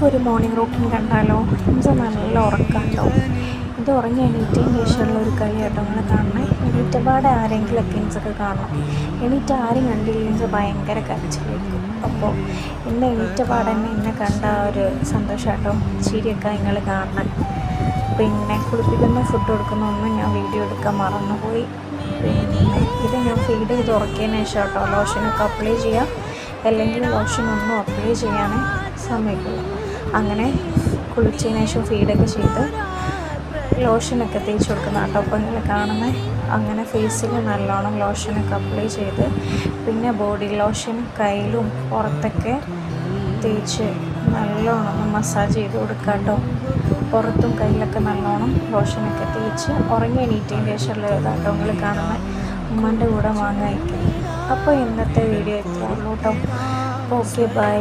നമുക്കൊരു morning routine കണ്ടാലോ? ഇത് നല്ല ഉറക്കമുണ്ടോ? ഇത് ഉറങ്ങി എണീറ്റതിന് ശേഷമുള്ള ഒരു കളിയാട്ടോ നിങ്ങൾ കാണണേ. എണീറ്റപാടെ ആരെങ്കിലുമൊക്കെ ഇൻസൊക്കെ കാണണം. എണീറ്റ് ആരും കണ്ടില്ലെങ്കിൽ ഭയങ്കര കരച്ചിലായിരിക്കും. അപ്പോൾ ഇന്ന് എണീറ്റപാടെ തന്നെ എന്നെ കണ്ട ഒരു സന്തോഷമാട്ടോ, ചിരിയൊക്കെ നിങ്ങൾ കാണണം. പിന്നെ കുളിപ്പിക്കുന്ന ഫുഡ് കൊടുക്കുന്ന ഒന്നും ഞാൻ വീഡിയോ എടുക്കാൻ മറന്നുപോയി. പിന്നെ ഇത് ഞാൻ ഫീഡ് ചെയ്ത് ഉറക്കിയതിന് ശേഷം കേട്ടോ ലോഷനൊക്കെ അപ്ലൈ ചെയ്യാം, അല്ലെങ്കിൽ ലോഷനൊന്നും അപ്ലൈ ചെയ്യാൻ സമ്മതിക്കില്ല. അങ്ങനെ കുളിച്ചതിന് ശേഷം ഫീഡൊക്കെ ചെയ്ത് ലോഷനൊക്കെ തേച്ച് കൊടുക്കുന്ന കേട്ടോ അപ്പോൾ നിങ്ങൾ കാണുന്നത്. അങ്ങനെ ഫേസിൽ നല്ലോണം ലോഷനൊക്കെ അപ്ലൈ ചെയ്ത് പിന്നെ ബോഡി ലോഷൻ കയ്യിലും പുറത്തൊക്കെ തേച്ച് നല്ലോണം മസാജ് ചെയ്ത് കൊടുക്കുക കേട്ടോ. പുറത്തും കയ്യിലൊക്കെ നല്ലോണം ലോഷനൊക്കെ തേച്ച് ഉറങ്ങി എണീറ്റതിന് ശേഷമുള്ള ഇതാട്ടോ നിങ്ങൾ കാണുന്നത്. ഉമ്മൻ്റെ കൂടെ വാങ്ങാൻ. അപ്പോൾ ഇന്നത്തെ വീഡിയോ ഇത്രയുള്ളൂ കേട്ടോ. Okay, by.